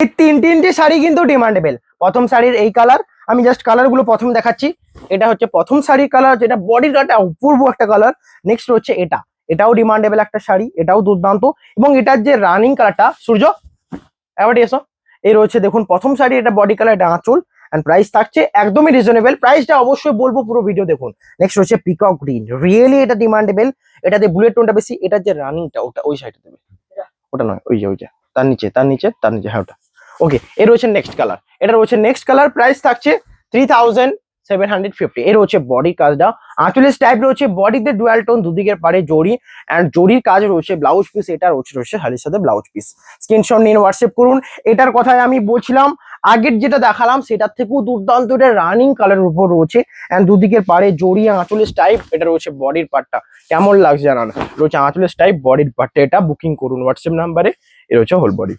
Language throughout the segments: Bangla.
এই তিনটে শাড়ি কিন্তু ডিমান্ডেবল। প্রথম শাড়ির এই কালার, আমি জাস্ট কালারগুলো প্রথম দেখাচ্ছি। এটা হচ্ছে প্রথম শাড়ির কালার, যেটা বডির কালারটা অপূর্ব একটা কালার। নেক্সট হচ্ছে এটাও ডিমান্ডেবল একটা শাড়ি, এটাও দুর্দান্ত। এবং এটার যে রানিং কালারটা, সূর্য এবার এসো, এই রয়েছে দেখুন প্রথম শাড়ি, এটা বডি কালার, এটা আঁচল। এন্ড প্রাইস থাকছে একদমই রিজনেবল, প্রাইসটা অবশ্যই বলবো, পুরো ভিডিও দেখুন। নেক্সট হচ্ছে পিকক গ্রিন, রিয়েলি এটা ডিমান্ডেবল। এটাতে বুলেট টোনটা বেশি, এটার যে রানিংটা ওটা ওই সাইডে দেবে, ওটা নয়, ওই যে তার নিচে, হ্যাঁ ওটা। ওকে, এর রয়েছে নেক্সট কালার, এটা রয়েছে নেক্সট কালার। প্রাইস থাকছে 3750। এর হচ্ছে বডির কাজটা, আঁচলের টাইপ রয়েছে, বডিতে ডুয়াল টোন, দুদিকের পারে জড়ি এন্ড জড়ির কাজ রয়েছে। ব্লাউজ পিস এটা রয়েছে শাড়ির সাথে ব্লাউজ পিস। স্ক্রিনশট নিন, হোয়াটসঅ্যাপ করুন। এটার কথায় আমি বলছিলাম, আগের যেটা দেখালাম সেটার থেকেও দুর্দান্ত, এটা রানিং কালারের উপর রয়েছে এন্ড দুদিকের পারে জড়ি, আঁচলের টাইপ। এটা রয়েছে বডির পার্টটা, কেমন লাগছে জানান। রয়েছে আঁচলের টাইপ, বডির পার্টটা, এটা বুকিং করুন হোয়াটসঅ্যাপ নাম্বারে। এর হচ্ছে হোল বডি,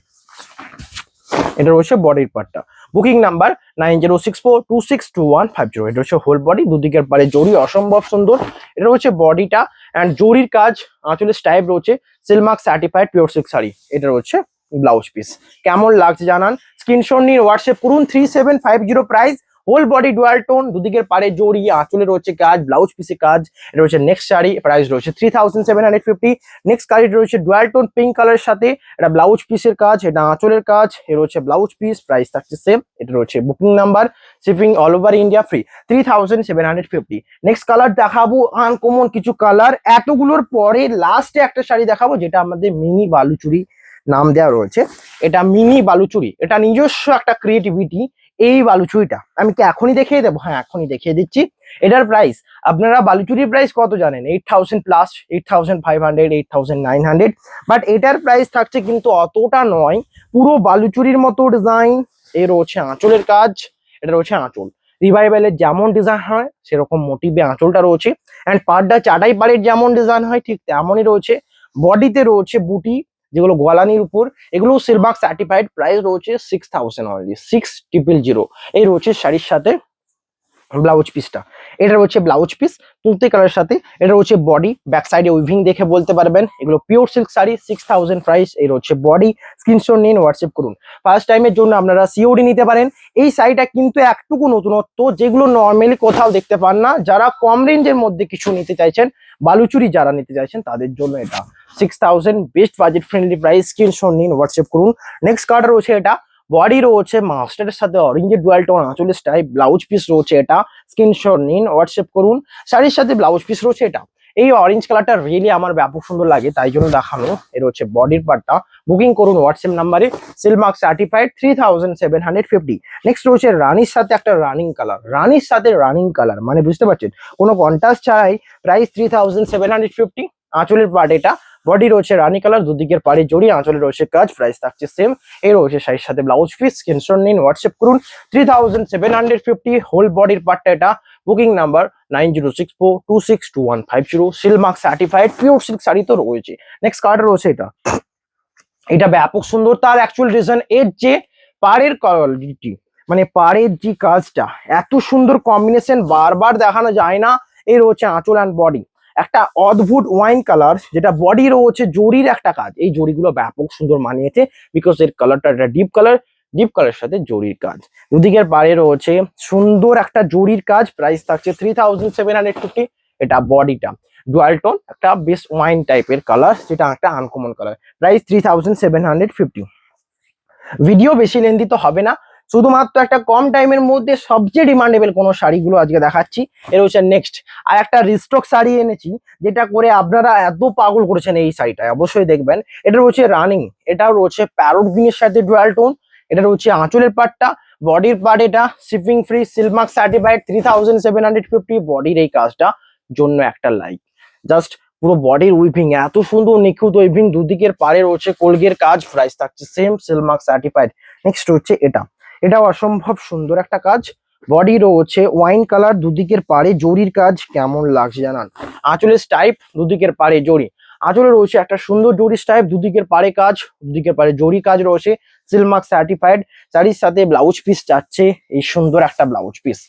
এটা রয়েছে বডির পার্টটা। Booking number 9064262150। এটা হচ্ছে হোল বডি, দুদিকের পারে জড়ি, অসম্ভব সুন্দর। এটা হচ্ছে বডিটা এন্ড জড়ির কাজ, আঁচলের টাইপ রয়েছে, Silk Mark certified pure silk sari. এটা রয়েছে ব্লাউজ পিস, কেমন লাগছে জানান। স্ক্রিনশট নিয়ে হোয়াটসঅ্যাপ করুন। 3750 price, whole body dual tone, দুদিকের পারে জড়ি, আঁচলে রয়েছে কাজ, ব্লাউজ পিসে কাজ। এটা রয়েছে নেক্সট শাড়ি, প্রাইস রয়েছে 3750। নেক্সট শাড়ি রয়েছে ডুয়াল টোন পিঙ্ক কালারের সাথে, এটা ব্লাউজ পিসের কাজ, এটা আঁচলের কাজ। এ রয়েছে ব্লাউজ পিস, প্রাইস থাকছে সেম। এটা রয়েছে booking number, shipping all over India free, 3750। Next colour দেখাবো আনকমন কিছু কালার। এতগুলোর পরে লাস্টে একটা শাড়ি দেখাবো, যেটা আমাদের মিনি বালুচুরি নাম দেওয়া রয়েছে। এটা মিনি বালুচুরি, এটা নিজস্ব একটা ক্রিয়েটিভিটি। এই বালুচুরিটা আমি কি এখনই দেখিয়ে দেবো? হ্যাঁ, এখনই দেখিয়ে দিচ্ছি। এটার প্রাইস, আপনারা বালুচুরির প্রাইস কত জানেন? 8000 প্লাস, 8500, 8900। বাট এটার প্রাইস থাকছে কিন্তু অতটা নয়। পুরো বালুচুরির মতো ডিজাইন। এর রয়েছে আঁচলের কাজ, এটা রয়েছে আঁচল, রিভাইভালের যেমন ডিজাইন হয় সেরকম মোটিভে আঁচলটা রয়েছে। অ্যান্ড পাড়টা চাটাই পাড়ের যেমন ডিজাইন হয় ঠিক তেমনই রয়েছে। বডিতে রয়েছে বুটি, যেগুলো গলানির উপর, এগুলো সিলমার্ক সার্টিফাইড। প্রাইস রয়েছে 6000 অনলি, 6000। এই রয়েছে শাড়ির সাথে ব্লাউজ পিসটা, এটা রয়েছে ব্লাউজ পিস তুলতে কালারের সাথে। এটা রয়েছে বডি, ব্যাক সাইডে উইভিং দেখে বলতে পারবেন এগুলো পিওর সিল্ক শাড়ি। 6000 প্রাইস। এই রয়েছে বডি, স্ক্রিনশট নিন, হোয়াটসঅ্যাপ করুন। ফার্স্ট টাইমের জন্য আপনারা সিওডি নিতে পারেন। এই শাড়িটা কিন্তু একটুকু নতুনত্ব, যেগুলো নর্মালি কোথাও দেখতে পান না। যারা কম রেঞ্জের মধ্যে কিছু নিতে চাইছেন, বালুচুরি যারা নিতে চাইছেন, তাদের জন্য এটা 6000 best budget friendly price. Screenshot নিন, হোয়াটসঅ্যাপ করুন। নেক্সট কালার রয়েছে এটা, বডি রয়েছে মাস্টারের সাথে অরেঞ্জের ডুয়াল টোন, আঁচলের স্টাইপ, ব্লাউজ পিস রয়েছে এটা। স্ক্রিনশট নিন, হোয়াটসঅ্যাপ করুন। শাড়ির সাথে ব্লাউজ পিস রয়েছে এটা। এই অরেঞ্জ কালারটা রিয়েলি আমার ব্যাপক সুন্দর লাগে, তাই জন্য দেখানো। এর হচ্ছে বডির পার্টটা, বুকিং করুন হোয়াটসঅ্যাপ নাম্বারে, সিলমার্ক সার্টিফাইড, 3750। নেক্সট রয়েছে রানীর সাথে একটা রানিং কালার, রানীর সাথে রানিং কালার মানে বুঝতে পারছেন, কোনো কন্ট্রাস্ট ছাড়াই। প্রাইস 3750। আঁচলের পার্ট এটা, বডি রয়েছে রানী কালার, দুদিকের পাড়ে জড়ি, আঁচলে রয়েছে কাজ। প্রাইস থাকছে সেম। এই রয়েছে শাড়ির সাথে ব্লাউজ পিস। স্ক্রিনশট নিন, হোয়াটসঅ্যাপ করুন। 3750 হোল বডির পার্টটা এটা। Booking number 9064262150। Silk Mark certified pure silk sari তো রয়েছে। নেক্সট কালার রয়েছে এটা, এটা ব্যাপক সুন্দর। তার অ্যাকচুয়াল রিজন এর যে পাড়ের কোয়ালিটি, মানে পাড়ের যে কাজটা, এত সুন্দর কম্বিনেশন বারবার দেখানো যায় না। এই রয়েছে আঁচল অ্যান্ড বডি, একটা অদ্ভুত ওয়াইন কালার, যেটা বডি রয়েছে জরির একটা কাজ। এই জরিগুলো ব্যাপক সুন্দর মানিয়েছে, বিকজ এর কালারটা একটা ডিপ কালার, ডিপ কালারের সাথে জরির কাজ। দুদিকের পাড়ে রয়েছে সুন্দর একটা জরির কাজ। প্রাইস থাকছে 3750। এটা বডিটা ডুয়াল টোন, একটা বেশ ওয়াইন টাইপের কালার, যেটা একটা আনকমন কালার। প্রাইস 3750। ভিডিও বেশি লেন্দি তো হবে না, শুধুমাত্র একটা কম টাইমের মধ্যে সবচেয়ে ডিমান্ডেবল কোনো শাড়িগুলো আজকে দেখাচ্ছি। এর হচ্ছে নেক্সট আর একটা রিস্টক শাড়ি এনেছি, যেটা করে আপনারা এত পাগল করেছেন এই শাড়িটা, অবশ্যই দেখবেন। এটা রয়েছে রানিং, এটাও রয়েছে প্যারোট গ্রিনের সাথে ডুয়াল টোন। এটা রয়েছে আঁচলের পার্টটা, বডির পার্ট এটা শিপিং ফ্রি, সিলমার্ক সার্টিফাইড, 3750। বডির এই কাজটা জন্য একটা লাইক, জাস্ট পুরো বডির উইভিং এত সুন্দর নিখুঁত উইভিং, দুদিকের পাড়ে রয়েছে কলগের কাজ। প্রাইস থাকছে সেম, সিলমার্ক সার্টিফাইড। নেক্সট হচ্ছে এটা, এটাও অসম্ভব সুন্দর একটা কাজ। বডি রয়েছে ওয়াইন কালার, দুদিকের পাড়ে জরির কাজ, কেমন লাগছে জানান। আঁচলের স্টাইপ, দুদিকের পাড়ে জরি, আঁচলে রয়েছে একটা সুন্দর জরি স্টাইপ, দুদিকের পাড়ে কাজ, দুদিকের পাড়ে জরি কাজ রয়েছে। Silk Mark certified. শাড়ির সাথে ব্লাউজ পিস যাচ্ছে, এই সুন্দর একটা ব্লাউজ পিস,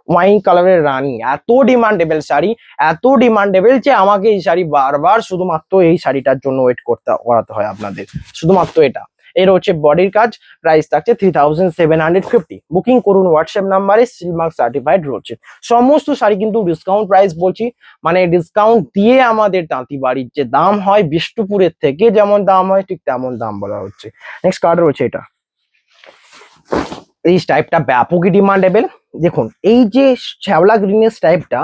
ওয়াইন কালারের রানী। এত ডিমান্ডেবল শাড়ি, এত ডিমান্ডেবল যে আমাকে এই শাড়ি বারবার শুধুমাত্র এই শাড়িটার জন্য ওয়েট করাতে হয় আপনাদের, শুধুমাত্র এটা। এর হচ্ছে বডির কাজ, প্রাইস থাকছে 3750। বুকিং করুন হোয়াটসঅ্যাপ নাম্বারে, সিলমার্ক সার্টিফাইড রয়েছে। সমস্ত শাড়ি কিন্তু ডিসকাউন্ট প্রাইস বলছি, মানে ডিসকাউন্ট দিয়ে আমাদের তাঁতিবাড়ির যে দাম হয় বিষ্ণুপুরের থেকে যেমন দাম হয় ঠিক তেমন দাম বলা হচ্ছে। নেক্সট কার্ড রয়েছে এটা, এই টাইপটা ব্যাপকই ডিমান্ডেবল। দেখুন এই যে শ্যাওলা গ্রিনের টাইপটা,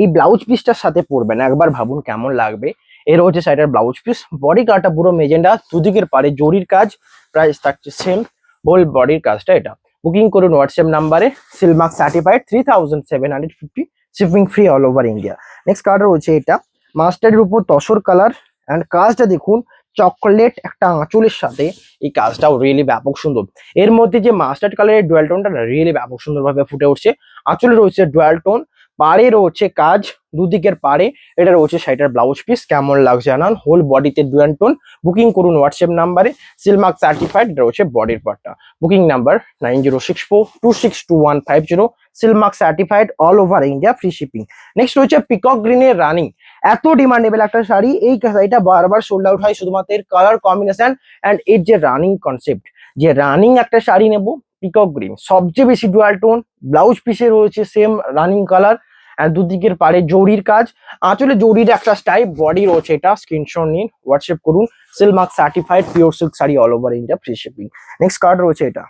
এই ব্লাউজ পিসটার সাথে পরবেন, একবার ভাবুন কেমন লাগবে। এর হচ্ছে সাইডের ব্লাউজ পিস, বডি কাটা পুরো মেজেন্ডা, দুদিকের পারে জরির কাজ, প্রাইস থাকছে সেম, হোল বডির কাজটা এটা। বুকিং করুন হোয়াটসঅ্যাপ নাম্বারে, Silk Mark certified 3750, shipping free all over India. Next colour রয়েছে এটা, মাস্টারের উপর তসর কালার, অ্যান্ড কাজটা দেখুন চকলেট একটা আঁচলের সাথে, এই কাজটাও রিয়েলি ব্যাপক সুন্দর। এর মধ্যে যে মাস্টার্ড কালারের ডুয়াল টোনটা রিয়েলি ব্যাপক সুন্দরভাবে ফুটে উঠছে। আঁচলে রয়েছে ডুয়াল টোন, পাড়ে রয়েছে কাজ, দুদিকের পাড়ে এটা রয়েছে শাড়িটার ব্লাউজ পিস, কেমন লাগছে জানান, হোল বডিতে ডুয়াল টোন। বুকিং করুন হোয়াটসঅ্যাপ নাম্বারে, সিলমার্ক সার্টিফাইড রয়েছে বডির পার্টটা। Booking number 9064262150, Silk Mark certified all over India, free shipping. Next রয়েছে পিকক গ্রিনের রানিং, এত ডিমান্ডেবল একটা শাড়ি, এই শাড়িটা বারবার সোল্ড আউট হয় শুধুমাত্র এর কালার কম্বিনেশন অ্যান্ড এর যে রানিং কনসেপ্ট, যে রানিং একটা শাড়ি নেব পিকক গ্রিন, সবচেয়ে বেশি ডুয়াল টোন, ব্লাউজ পিসে রয়েছে সেম রানিং কালার, আর দুদিকের পারে জরির কাজ, আঁচলে জরির একটা স্টাইপ, বডি রয়েছে এটা, স্ক্রিনশট নিন হোয়াটসঅ্যাপ করুন, Silk Mark certified pure silk sari all over India, free shipping. Next colour রয়েছে এটা,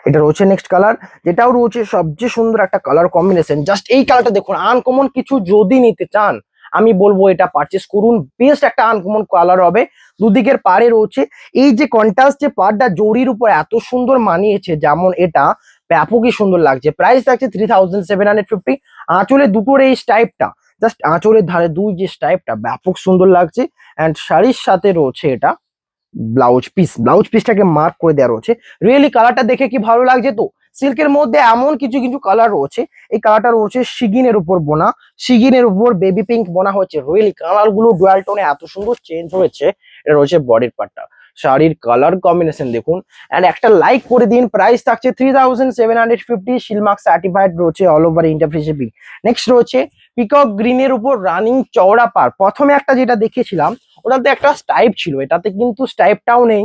এটা রয়েছে নেক্সট কালার, যেটাও রয়েছে সবচেয়ে সুন্দর একটা কালার কম্বিনেশন। জাস্ট এই কালারটা দেখুন, আনকমন কিছু যদি নিতে চান আমি বলবো এটা পারচেস করুন, বেস্ট একটা আনকমন কালার হবে। দুদিকের পাড়ে রয়েছে এই যে কন্ট্রাস্ট, যে পাড়টা জরির উপর এত সুন্দর মানিয়েছে, যেমন এটা ব্যাপকই সুন্দর লাগছে। প্রাইস থাকছে 3750। আঁচলে দুটোর এই স্টাইপটা, জাস্ট আঁচলের ধারে দুই যে স্টাইপটা ব্যাপক সুন্দর লাগছে, অ্যান্ড শাড়ির সাথে রয়েছে এটা ব্লাউজ পিস, ব্লাউজ পিসটাকে মার্ক করে দেওয়া রয়েছে। রিয়েলি কালারটা দেখে কি ভালো লাগছে তো। সিল্কের মধ্যে এমন কিছু কিছু কালার রয়েছে, এই কালারটা রয়েছে শিগিনের উপর বোনা, শিগিনের উপর বেবি পিঙ্ক বোনা হচ্ছে। রিয়েলি কালার গুলো ডুয়াল টোনে এত সুন্দর চেঞ্জ হয়েছে। এটা রয়েছে বডির পার্টটা, শাড়ির কালার কম্বিনেশন দেখুন, এন্ড একটা লাইক করে দিন। প্রাইস থাকছে 3750, শিলমার্ক সার্টিফাইড রয়েছে all over India, free shipping. Next রয়েছে পিকক গ্রিনের উপর রানিং চওড়া পার। প্রথমে একটা যেটা দেখেছিলাম ওটাতে একটা স্টাইপ ছিল, এটাতে কিন্তু স্টাইপটাও নেই,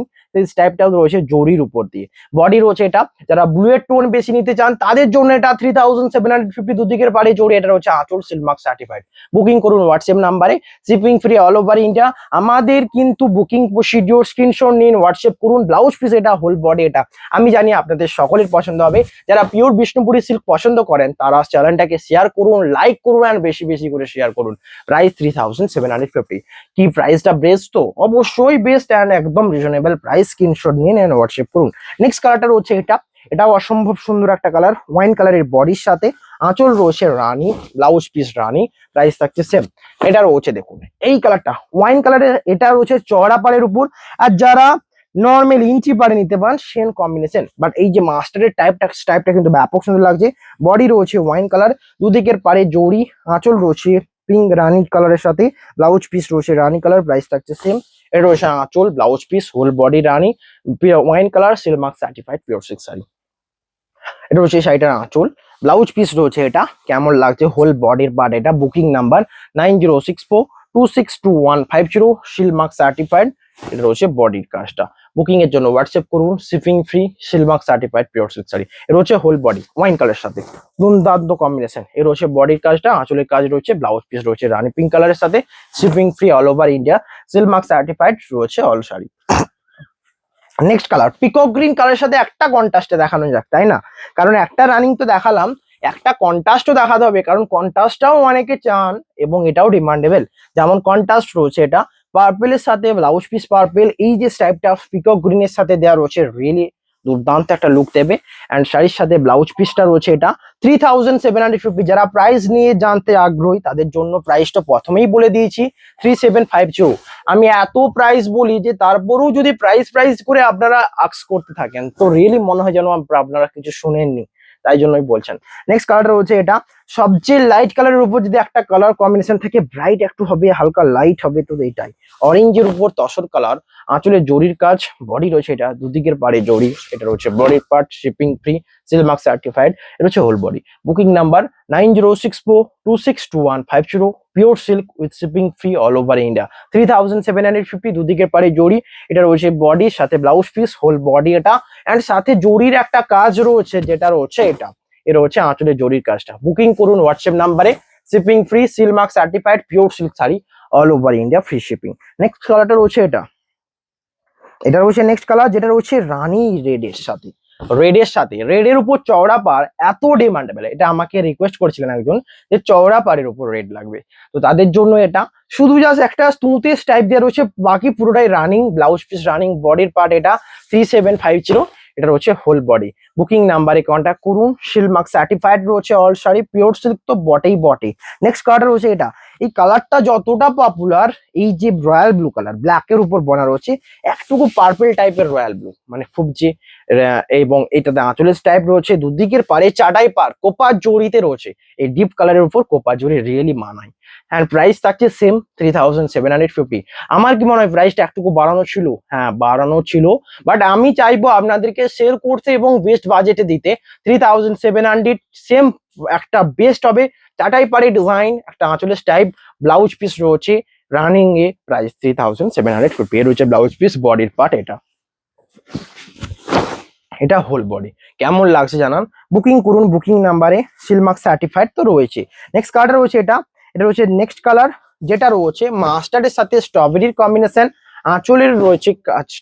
স্টাইপটাও রয়েছে জরির উপর দিয়ে। বডি রয়েছে এটা, যারা ব্লুয়ের টোন বেশি নিতে চান তাদের জন্য এটা 3750, দুদিকের পাড়ে জড়ি, এটা রয়েছে আঁচল, সিলমার্ক সার্টিফাইড। বুকিং করুন হোয়াটসঅ্যাপ নাম্বারে, shipping free all over India. আমাদের কিন্তু বুকিং প্রসিডিওর স্ক্রিনশট নিন, হোয়াটসঅ্যাপ করুন। ব্লাউজ পিস এটা, হোল বডি এটা। আমি জানি আপনাদের সকলের পছন্দ হবে। যারা পিওর বিষ্ণুপুরি সিল্ক পছন্দ করেন তারা চ্যানেলটাকে শেয়ার করুন, লাইক করুন, আর বেশি বেশি করে শেয়ার করুন। প্রাইস 3750। কি প্রাইসটা বেস্ট তো? অবশ্যই বেস্ট, অ্যান্ড একদম রিজনেবল প্রাইস। স্ক্রিনশট নিন এন্ড হোয়াটসঅ্যাপ করুন। নেক্সট কালারটা রয়েছে এটা, এটাও অসম্ভব সুন্দর একটা কালার, ওয়াইন কালারের বডির সাথে আঁচল রয়েছে রানী, ব্লাউজ পিস রানী, প্রাইস থাকছে সেম। এটা রয়েছে দেখুন এই কালারটা ওয়াইন কালারের, এটা রয়েছে চওড়া পাড়ের উপর। আর যারা নর্মাল ইঞ্চি পাড়ে নিতে পারেন সেম কম্বিনেশন, বাট এই যে মাস্টারের টাইপটা কিন্তু ব্যাপক সুন্দর লাগছে। বডি রয়েছে ওয়াইন কালার, দুদিকের পাড়ে জড়ি, আঁচল রয়েছে পিঙ্ক রানী কালারের সাথে, ব্লাউজ পিস রয়েছে রানী কালার, প্রাইস থাকছে সেম। এটা রয়েছে আঁচল, ব্লাউজ পিস, হোল বডি রানী, wine colour, silk mark certified pure silk sari. এটা হচ্ছে শাড়িটার আঁচল, ব্লাউজ পিস রয়েছে এটা, কেমন লাগছে হোল বডির পার্ট এটা। Booking number 9064262150, silk mark certified. এটা রয়েছে বডির কাজটা। বুকিং এর জন্য হোয়াটসঅ্যাপ করুন, shipping free, silk mark certified pure silk sari. এটা হচ্ছে হোল বডি ওয়াইন কালারের সাথে, দুর্দান্ত কম্বিনেশন। এর রয়েছে বডির কাজটা, আঁচলের কাজ রয়েছে, ব্লাউজ পিস রয়েছে রানী পিঙ্ক কালারের সাথে, shipping free all over India, silk mark certified রয়েছে all sari. Next colour peacock green কালারের সাথে একটা কন্ট্রাস্টে দেখানো যাক, তাই না? কারণ একটা রানিং তো দেখালাম, একটা কন্ট্রাস্টও দেখাতে হবে, কারণ কন্ট্রাস্টটাও অনেকে চান এবং এটাও ডিমান্ডেবল। যেমন কন্ট্রাস্ট রয়েছে এটা পার্পেলের সাথে, ব্লাউজ পিস পার্পেল, এই যে স্টাইপটা পিকক গ্রিনের সাথে দেওয়া রয়েছে, রিয়েলি দুর্দান্ত একটা লুক দেবে। অ্যান্ড শাড়ির সাথে ব্লাউজ পিসটা রয়েছে এটা 3750। যারা প্রাইস নিয়ে জানতে আগ্রহী তাদের জন্য প্রাইসটা প্রথমেই বলে দিয়েছি 3750। আমি এত প্রাইস বলি যে তারপরেও যদি প্রাইস করে আপনারা আক্স করতে থাকেন তো রিয়েলি মনে হয় যেন আপনারা কিছু শুনেননি, তাই জন্যই বলছেন। নেক্সট কালারটা রয়েছে এটা সবচেয়ে লাইট কালারের উপর যদি একটা কালার কম্বিনেশন থেকে ব্রাইট একটু হবে, হালকা লাইট হবে, তো এইটাই। অরেঞ্জের উপর তসর কালার, আঁচলে জরির কাজ, বডি রয়েছে এটা দুদিকের পাড়ে জরি, এটা রয়েছে বডির part, shipping free, seal mark certified, এটা হচ্ছে whole body. Booking number 9064262150, pure silk with shipping free all over India, 3750, দুদিকের পাড়ে জরি, এটা রয়েছে বডির সাথে ব্লাউজ পিস, হোল বডি এটা, অ্যান্ড সাথে জরির একটা কাজ রয়েছে যেটা রয়েছে এটা, এটা হচ্ছে আঁচলে জরির কাজটা। বুকিং করুন হোয়াটসঅ্যাপ নাম্বারে, shipping free, seal mark certified, pure silk sari all over India, free shipping. Next কালারটা রয়েছে এটা, এটা রয়েছে নেক্সট কালার যেটা রয়েছে রানী রেডের সাথে, রেডের উপর চওড়া পাড় এত ডিমান্ডেবল, এটা আমাকে রিকোয়েস্ট করেছিলেন একজন যে চওড়া পাড়ের উপর রেড লাগবে, তো তাদের জন্য এটা শুধু জাস্ট একটা স্তুতে টাইপ দেওয়া রয়েছে, বাকি পুরোটাই রানিং, ব্লাউজ পিস রানিং, বডির পার্ট এটা 3750, এটা রয়েছে হোল বডি। বুকিং নাম্বারে কন্ট্যাক্ট করুন, সিল মার্ক সার্টিফাইড রয়েছে অল শাড়ি, পিওর সিল্ক তো বটেই বটে। নেক্সট কালার রয়েছে এটা, এই কালারটা যতটা পপুলার, এই যে রয়্যাল ব্লু কালার ব্ল্যাকের উপর বনা রয়েছে, একটুকু পার্পল টাইপের রয়্যাল ব্লু, মানে খুব যে এবং এটাতে আঁচলের টাইপ রয়েছে, দুদিকের পারে চাটাই পার কোপা জড়িতে রয়েছে, এই ডিপ কালারের উপর কোপা জড়ি রিয়েলি মানায়। হ্যাঁ, প্রাইস থাকছে সেম 3750। আমার কি মনে হয় প্রাইসটা একটুকু বাড়ানো ছিল? হ্যাঁ, বাড়ানো ছিল, বাট আমি চাইবো আপনাদেরকে সেল করতে এবং বেস্ট বাজেটে দিতে। 3700 সেম একটা বেস্ট হবে, চাটাই পারে ডিজাইন, একটা আঁচলের টাইপ, ব্লাউজ পিস রয়েছে রানিং এ, প্রাইস 3750, এর রয়েছে ব্লাউজ পিস, বডির পার্ট এটা, এটা হোল বডি। কেমন লাগছে জানান, বুকিং করুন বুকিং নাম্বারে, সিল মার্ক সার্টিফাইড তো রয়েছে। নেক্সট কালার রয়েছে এটা, এটা রয়েছে নেক্সট কালার যেটা রয়েছে মাস্টার্ডের সাথে স্ট্রবেরির কম্বিনেশন, আঁচলের রয়েছে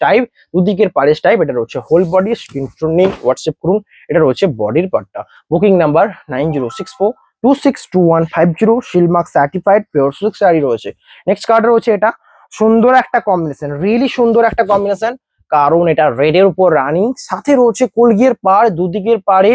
টাইপ, দুদিকের পাড়ের টাইপ, এটা রয়েছে হোল বডি। স্ক্রিনশট নিয়ে হোয়াটসঅ্যাপ করুন, এটা রয়েছে বডির পার্টটা। Booking number 9064262150, seal mark certified, pure silk sari রয়েছে। নেক্সট কালার রয়েছে এটা, সুন্দর একটা কম্বিনেশন, রিয়েলি সুন্দর একটা কম্বিনেশন, কারণ এটা রেডের উপর রানিং, সাথে রয়েছে কলগির পাড়, দুদিকের পাড়ে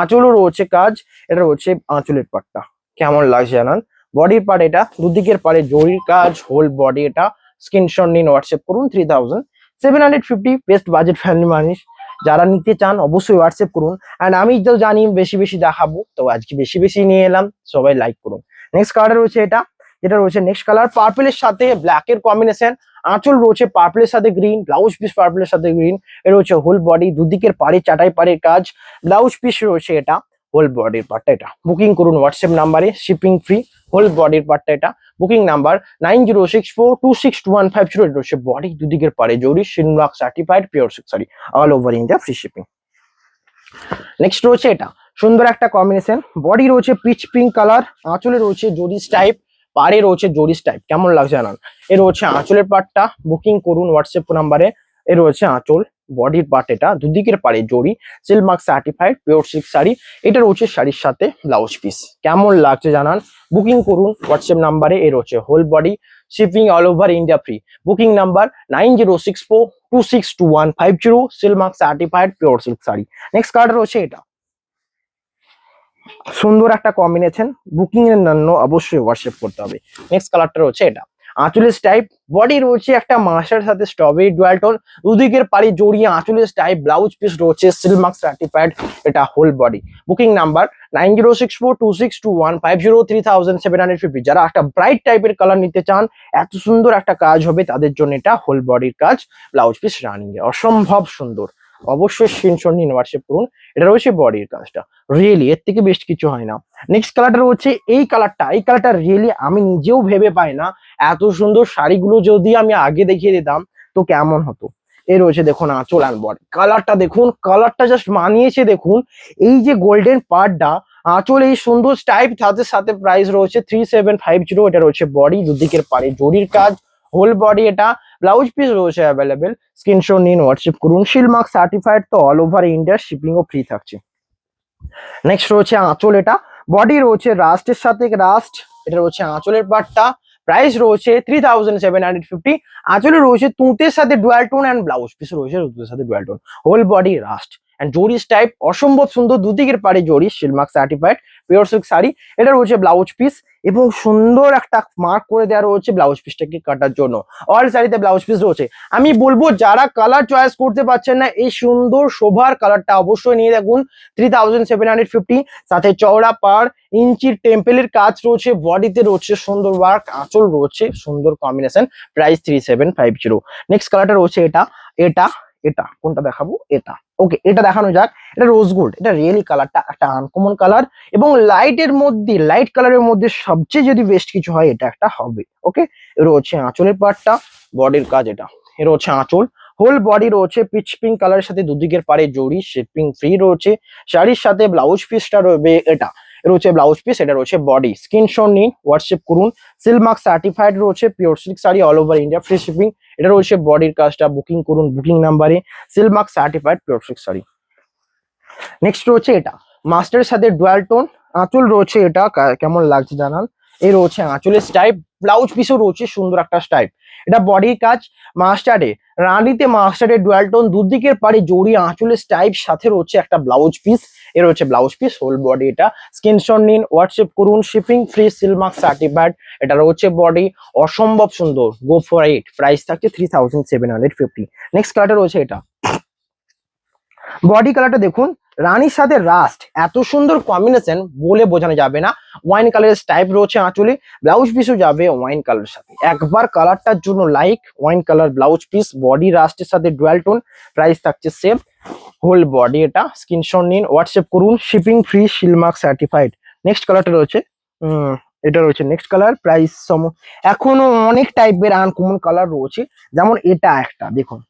আঁচলও রয়েছে কাজ, এটা রয়েছে আঁচলের পাড়টা। কেমন লাগছে জানান, বডির পার্ট এটা, দুদিকের পাড়ে জরির কাজ, হোল বডি এটা। স্ক্রিনশট নিন, হোয়াটসঅ্যাপ করুন, 3750, বেস্ট বাজেট ফ্যামিলি মানুষ যারা নিতে চান অবশ্যই হোয়াটসঅ্যাপ করুন। অ্যান্ড আমি তো জানি বেশি বেশি দেখাবো, তো আজকে বেশি বেশি নিয়ে এলাম, সবাই লাইক করুন। নেক্সট কালার রয়েছে এটা, যেটা রয়েছে নেক্সট কালার পার্পলের সাথে ব্ল্যাকের কম্বিনেশন, আঁচল রয়েছে পার্পলের সাথে গ্রিন, ব্লাউজ পিস পার্পলের সাথে গ্রিন, এ রয়েছে হোল বডি, দুদিকের পাড়ে চাটাই পাড়ের কাজ, ব্লাউজ পিস রয়েছে এটা, হোল বডির পার্টটা এটা। বুকিং করুন হোয়াটসঅ্যাপ নাম্বারে, শিপিং ফ্রি, হোল বডির পার্টটা এটা। বুকিং নাম্বার 9064262150, এটা রয়েছে বডি, দুদিকের পাড়ে জরি, seal mark certified, pure silk sari all over India, free shipping. Next রয়েছে এটা, সুন্দর একটা কম্বিনেশন, বডি রয়েছে পিচ পিঙ্ক কালার, আঁচলে রয়েছে জরিস টাইপ, পাড়ে রয়েছে জরিস টাইপ। কেমন লাগছে জানান, এ রয়েছে আঁচলের পার্টটা। বুকিং করুন হোয়াটসঅ্যাপ নাম্বারে, এ রয়েছে আঁচল, বডির পার্ট এটা, দুদিকের পাড়ে জরি, seal mark certified, pure silk sari, এটা রয়েছে শাড়ির সাথে ব্লাউজ পিস। কেমন লাগছে জানান, বুকিং করুন হোয়াটসঅ্যাপ নাম্বারে, এ রয়েছে whole body, shipping all over India free. Booking number 9064262150, seal mark certified, pure silk sari. Next colour রয়েছে এটা, সুন্দর একটা কম্বিনেশন, বুকিং এর জন্য অবশ্যই হোয়াটসঅ্যাপ করতে হবে। নেক্সট কালারটা রয়েছে এটা, আঁচলের টাইপ, বডি রয়েছে একটা মাস্টার সাথে স্ট্রবেরি ডুয়াল টোন, দুদিকের পাড়ি জড়িয়ে আঁচলের টাইপ, ব্লাউজ পিস রয়েছে সিল মার্ক সার্টিফাইড, এটা হোল বডি। Booking number 9064262150, 3750। যারা একটা ব্রাইট টাইপের কালার নিতে চান, এত সুন্দর একটা কাজ হবে তাদের জন্য এটা, হোল বডির কাজ, ব্লাউজ পিস রানিং এ, অসম্ভব সুন্দর। অবশ্যই স্ক্রিনশট নিন, হোয়াটসঅ্যাপ করুন, এটা রয়েছে বডির কাজটা, রিয়েলি এর থেকে বেস্ট কিছু হয় না। নেক্সট কালারটা রয়েছে এই কালারটা, এই কালারটা রিয়েলি আমি নিজেও ভেবে পাই না, এত সুন্দর শাড়িগুলো যদি আমি আগে দেখিয়ে দিতাম তো কেমন হতো। এ রয়েছে দেখুন আঁচল অ্যান্ড বডি, কালারটা দেখুন, কালারটা জাস্ট মানিয়েছে দেখুন, এই যে গোল্ডেন পার্টটা, আঁচল এই সুন্দর টাইপ, তাদের সাথে প্রাইস রয়েছে 3750, এটা রয়েছে বডি, দুদিকের পাড়ে জরির কাজ, হোল বডি এটা, ব্লাউজ পিস রয়েছে অ্যাভেলেবেল। স্ক্রিনশট নিন, হোয়াটসঅ্যাপ করুন, সিল মার্ক সার্টিফাইড তো অল ওভার ইন্ডিয়া, শিপিংও ফ্রি থাকছে। নেক্সট রয়েছে আঁচল এটা, বডি রয়েছে রাস্টের সাথে রাস্ট, এটা রয়েছে আঁচলের পার্টটা, প্রাইস রয়েছে 3750। আঁচলে রয়েছে তুঁতের সাথে dual tone, and blouse piece রয়েছে তুঁতের সাথে dual tone, whole body rust. And জরি টাইপ অসম্ভব সুন্দর, দুদিকের পারে জরি, seal mark certified pure silk sari. এটা রয়েছে ব্লাউজ পিস এবং সুন্দর একটা মার্ক করে দেওয়া রয়েছে ব্লাউজ পিসটাকে কাটার জন্য। অল শাড়িতে ব্লাউজ পিস রয়েছে। আমি বলবো যারা কালার চয়েস করতে পারছেন না, এই সুন্দর শোভার কালারটা অবশ্যই নিয়ে দেখুন। 3750, সাথে চওড়া পাড়, ইঞ্চির টেম্পেলের কাজ রয়েছে, বডিতে রয়েছে সুন্দর ওয়ার্ক, আঁচল রয়েছে সুন্দর কম্বিনেশন। প্রাইস 3750। নেক্সট কালারটা রয়েছে এটা এটা এটা কোনটা দেখাবো? এটা ওকে, এটা দেখানো যাক। এটা রোজ গোল্ড, এটা রিয়েলি কালারটা একটা আনকমন কালার এবং লাইটের মধ্যে, লাইট কালারের মধ্যে সবচেয়ে যদি বেস্ট কিছু হয় এটা একটা হবে। ওকে, এর হচ্ছে আঁচলের পার্টটা, বডির কাজ এটা, এর হচ্ছে আঁচল। হোল বডি রয়েছে পিচ পিঙ্ক কালারের সাথে দুদিকের পারে জড়ি, শিপিং ফ্রি রয়েছে। শাড়ির সাথে ব্লাউজ পিসটা রয়েছে এটা, এর হচ্ছে ব্লাউজ পিস, এটা রয়েছে বডি। স্ক্রিনশট নিন, হোয়াটসঅ্যাপ করুন। সিলমার্ক সার্টিফাইড রয়েছে, pure silk sari, all over India, free shipping. এটা রয়েছে বডির কাজটা, বুকিং করুন বুকিং নাম্বারে, Silk Mark certified pure silk sari. Next রয়েছে এটা মাস্টারের সাথে ডুয়াল টোন, আঁচল রয়েছে এটা, কেমন লাগছে জানান। এই রয়েছে আঁচলের স্টাইপ, ব্লাউজ পিসও রয়েছে সুন্দর একটা স্টাইপ। এটা বডির কাজ মাস্টার্ডে, রানীতে মাস্টার্ডের ডুয়াল টোন, দুদিকের পারে জড়ি, আঁচলের স্টাইপ, সাথে রয়েছে একটা ব্লাউজ পিস। এর হচ্ছে ব্লাউজ পিস, হোল বডি এটা। স্ক্রিনশট নিন, হোয়াটসঅ্যাপ করুন, শিপিং ফ্রি, সিলমার্ক সার্টিফাইড। এটা রয়েছে বডি, অসম্ভব সুন্দর, গো ফর ইট। প্রাইস থাকছে 3750। নেক্সট কালারটা রয়েছে এটা, বডি কালারটা দেখুন, রানীর সাথে রাস্ট, এত সুন্দর কম্বিনেশন বলে বোঝানো যাবে না। ওয়াইন কালারের স্টাইপ রয়েছে আঁচলে, ব্লাউজ পিসও যাবে ওয়াইন কালারের সাথে। একবার কালারটার জন্য like, wine colour blouse piece, body রাস্টের সাথে ডুয়াল টোন। প্রাইস থাকছে সেম, হোল বডি এটা। স্ক্রিনশট নিন, হোয়াটসঅ্যাপ করুন, shipping free, silk mark certified. Next কালারটা রয়েছে এটা রয়েছে নেক্সট কালার। প্রাইস এখনো অনেক টাইপের আনকমন কালার রয়েছে, যেমন এটা একটা দেখুন,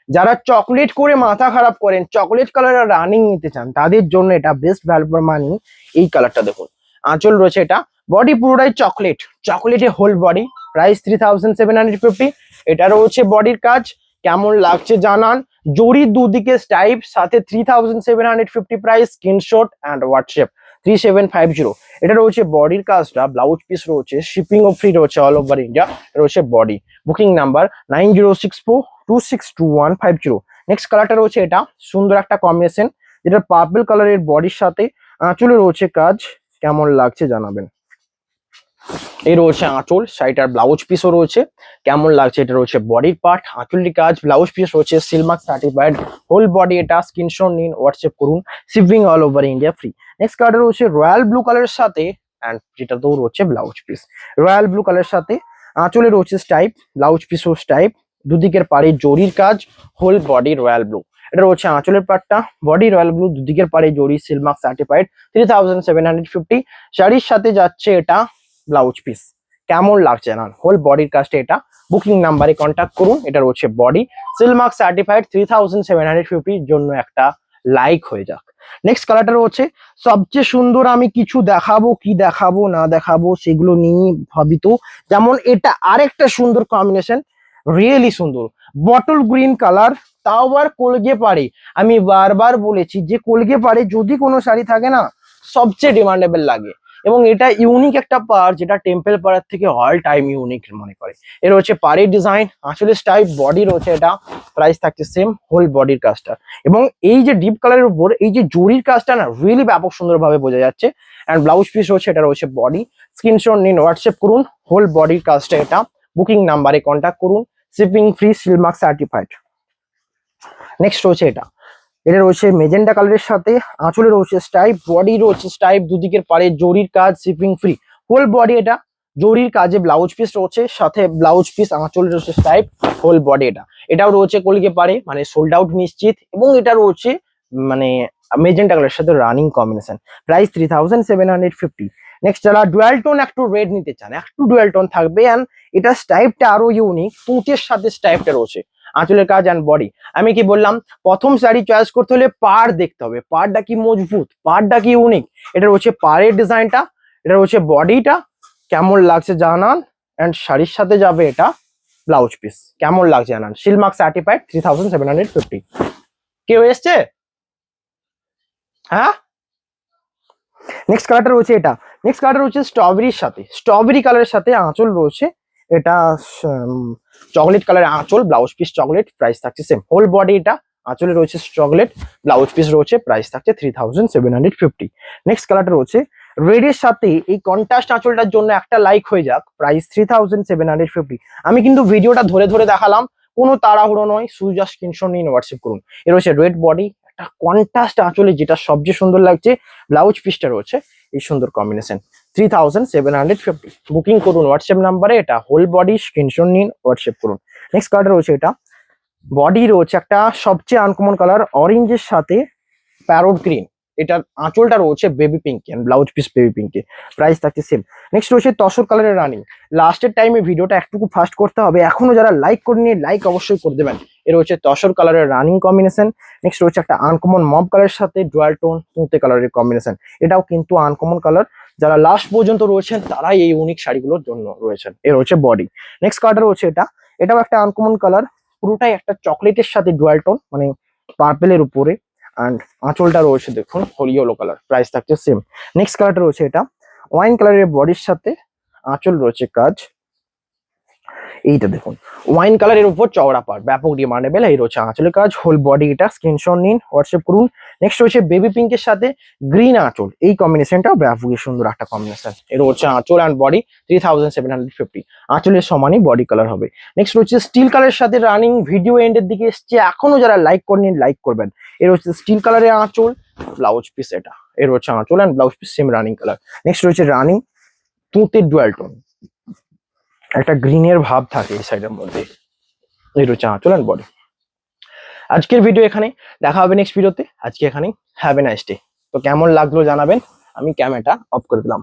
যারা চকলেট করে মাথা খারাপ করেন, চকলেট কালার রানিং নিতে চান, তাদের জন্য এটা বেস্ট ভ্যালু ফর মানি। এই কালারটা দেখুন, আঁচল রয়েছে এটা, বডি পুরোটাই চকলেট, চকলেটে হোল বডি। প্রাইস 3750। এটা রয়েছে বডির কাজ, কেমন লাগছে জানান। জড়ির দুদিকে স্টাইপ, সাথে 3750 প্রাইস। Screenshot and WhatsApp 3750। এটা রয়েছে বডির কাজটা, ব্লাউজ পিস রয়েছে, শিপিং ও ফ্রি রয়েছে অল ওভার ইন্ডিয়া। রয়েছে বডি, বুকিং নাম্বার 9064262150। নেক্সট কালারটা রয়েছে এটা, সুন্দর একটা কম্বিনেশন, যেটা পার্পল কালারের বডির সাথে আঁচলে রয়েছে কাজ, কেমন লাগছে জানাবেন। এই রয়েছে আঁচল, শাড়িটার ব্লাউজ পিসও রয়েছে, কেমন লাগছে। এটা রয়েছে বডির পার্ট, আঁচলের কাজ, ব্লাউজ পিস রয়েছে সিলমার্ক সার্টিফাইড, হোল বডি এটা। স্ক্রিনশট নিন, হোয়াটসঅ্যাপ করুন, shipping all over India free. Next কালারটা রয়েছে রয়্যাল ব্লু কালারের সাথে, অ্যান্ড যেটাতেও রয়েছে ব্লাউজ পিস রয়্যাল ব্লু কালারের সাথে, আঁচলে রয়েছে স্টাইপ, ব্লাউজ পিসও স্টাইপ, দুদিকের পাড়ে জরির কাজ, হোল বডি রয়্যাল ব্লু। এটা রয়েছে আঁচলের পাটটা, বডি রয়্যাল ব্লু, দুদিকের পাড়ে জরি, সিলমার্ক সার্টিফাইড। 3750। শাড়ির সাথে যাচ্ছে এটা ব্লাউজ পিস, কেমন লাগছে না। হোল বডির কাজটা এটা, বুকিং নাম্বারে কন্ট্যাক্ট করুন। এটা রয়েছে বডি, সিলমার্ক সার্টিফাইড। 3750 জন্য একটা লাইক হয়ে যাক। নেক্সট কালারটা রয়েছে সবচেয়ে সুন্দর, আমি কিছু দেখাবো কি দেখাবো না দেখাবো সেগুলো নিয়ে ভাবিত। যেমন এটা আরেকটা সুন্দর কম্বিনেশন, রিয়েলি সুন্দর, বটল গ্রিন কালার, তাও আবার কলগে পাড়ে। আমি বারবার বলেছি যে কলগে পাড়ে যদি কোনো শাড়ি থাকে না, সবচেয়ে ডিমান্ডেবল লাগে। এবং এটা ইউনিক একটা পাড়, যেটা টেম্পল পাড়ার থেকে অল টাইম ইউনিক মনে করে। এর হচ্ছে পাড়ের ডিজাইন, আসলে স্টাইপ, বডি রয়েছে এটা। প্রাইস থাকছে সেম, হোল বডির কাজটা। এবং এই যে ডিপ কালারের উপর এই যে জরির কাজটা না, রিয়েলি ব্যাপক সুন্দরভাবে বোঝা যাচ্ছে। অ্যান্ড ব্লাউজ পিস রয়েছে, এটা রয়েছে বডি। স্ক্রিনশট নিন, হোয়াটসঅ্যাপ করুন, হোল বডির কাজটা এটা, বুকিং নাম্বারে কন্ট্যাক্ট করুন, shipping free, silk mark certified. Next রয়েছে এটা, এটা রয়েছে মেজেন্টা কালারের সাথে, আঁচলে রয়েছে স্টাইপ, বডি রয়েছে স্টাইপ, দুদিকের পারে জরির কাজ, শিপিং ফ্রি, হোল বডি এটা। জরির কাজে ব্লাউজ পিস রয়েছে, সাথে ব্লাউজ পিস, আঁচলে রয়েছে স্টাইপ, হোল বডি এটা। এটাও রয়েছে কলিকে পারে, মানে সোল্ড আউট নিশ্চিত। এবং এটা রয়েছে মানে মেজেন্টা কালারের সাথে রানিং কম্বিনেশন। প্রাইস 3750। নেক্সট যারা ডুয়াল টোন একটু রেড নিতে চান, একটু ডুয়াল টোন থাকবে, অ্যান্ড এটা স্টাইপটা আরো ইউনিক, তুঁতের সাথে স্টাইপটা রয়েছে, আঁচলের কাজ অ্যান্ড বডি। আমি কি বললাম, প্রথম শাড়ি চয়েস করতে হলে পাড় দেখতে হবে, পাড়টা কি মজবুত, পাড়টা কি ইউনিক। এটা রয়েছে পাড়ের ডিজাইনটা, এটা রয়েছে বডিটা, কেমন লাগছে জানান। অ্যান্ড শাড়ির সাথে যাবে এটা ব্লাউজ পিস, কেমন লাগছে জানান। Silk Mark certified. 3750। কেউ এসছে? হ্যাঁ, নেক্সট কালারটা রয়েছে এটা, নেক্সট কালারটা রয়েছে স্ট্রবেরির সাথে, স্ট্রবেরি কালারের সাথে আঁচল রয়েছে এটা, চকলেট কালারের আঁচল, ব্লাউজ পিস চকলেট। প্রাইস থাকছে সেম, হোল বডি এটা, আঁচলে রয়েছে চকলেট, ব্লাউজ পিস রয়েছে, প্রাইস থাকছে 3750। নেক্সট কালারটা রয়েছে রেডের সাথে এই কন্ট্রাস্ট আঁচলটার জন্য একটা লাইক হয়ে যাক, প্রাইস 3750। আমি কিন্তু ভিডিওটা ধরে ধরে দেখালাম, কোনো তাড়াহুড়ো নয়, শুধু জাস্ট স্ক্রিনশট নিয়ে হোয়াটসঅ্যাপ করুন। এর রয়েছে রেড বডি, একটা কন্ট্রাস্ট আঁচলে যেটা সবচেয়ে সুন্দর লাগছে, ব্লাউজ পিসটা রয়েছে এই সুন্দর কম্বিনেশন, 3750। বুকিং করুন হোয়াটসঅ্যাপ নাম্বারে, এটা হোল বডি, স্ক্রিনশট নিন, হোয়াটসঅ্যাপ করুন। নেক্সট কালার রয়েছে এটা বডি রয়েছে একটা সবচেয়ে আনকমন কালার অরেঞ্জের সাথে প্যারোট গ্রিন, এটার আঁচলটা রয়েছে baby pink and blouse piece baby পিঙ্কে, প্রাইস থাকছে সেম। নেক্সট রয়েছে তসর কালারের রানিং, লাস্টের টাইমে ভিডিওটা একটুকু ফাস্ট করতে হবে, এখনো যারা লাইক করেনি লাইক অবশ্যই করে দেবেন। এর রয়েছে তসর কালারের রানিং কম্বিনেশন। নেক্সট রয়েছে একটা আনকমন মব কালারের সাথে ডুয়াল টোন তুঁতে কালারের কম্বিনেশন, এটাও কিন্তু আনকমন কালার, যারা লাস্ট পর্যন্ত রয়েছেন তারাই এই ইউনিক শাড়িগুলোর জন্য রয়েছেন। এর রয়েছে বডি। নেক্সট কালারটা রয়েছে এটাও একটা আনকমন কালার, পুরোটাই একটা চকলেটের সাথে ডুয়াল টোন, মানে পার্পেলের উপরে, অ্যান্ড আঁচলটা রয়েছে দেখুন ইয়েলো কালার, প্রাইস থাকছে সেম। নেক্সট কালারটা রয়েছে এটা ওয়াইন কালারের বডির সাথে আঁচল রয়েছে কাজ, এইটা দেখুন ওয়াইন কালারের উপর চওড়া পাড়, ব্যাপক ডিমান্ডেবল। এই রয়েছে আঁচলের কাজ, হোল বডি, এটা স্ক্রিনশট নিন, হোয়াটসঅ্যাপ করুন। নেক্সট রয়েছে বেবি পিঙ্কের সাথে গ্রিন আঁচল, এই কম্বিনেশনটাও ব্যাপকই সুন্দর একটা কম্বিনেশন। এর হচ্ছে আঁচল অ্যান্ড বডি 3750, আঁচলের সমানই বডি কালার হবে। নেক্সট রয়েছে স্টিল কালারের সাথে রানিং, ভিডিও এন্ডের দিকে এসছে, এখনো যারা লাইক করেনি লাইক করবেন। এর হচ্ছে স্টিল কালারের আঁচল, ব্লাউজ পিস এটা, এর হচ্ছে আঁচল and blouse piece same running colour. Next রয়েছে রানিং তুঁতের ডুয়াল টোন, একটা গ্রিনের ভাব থাকে এই সাইডের মধ্যে, এই রয়েছে আঁচল অ্যান্ড বডি। আজকের ভিডিও এখানে, দেখা হবে নেক্সট ভিডিওতে। আজকে এখানেই, হ্যাভ এ নাইস ডে। তো কেমন লাগলো জানাবেন, আমি ক্যামেরাটা অফ করে দিলাম।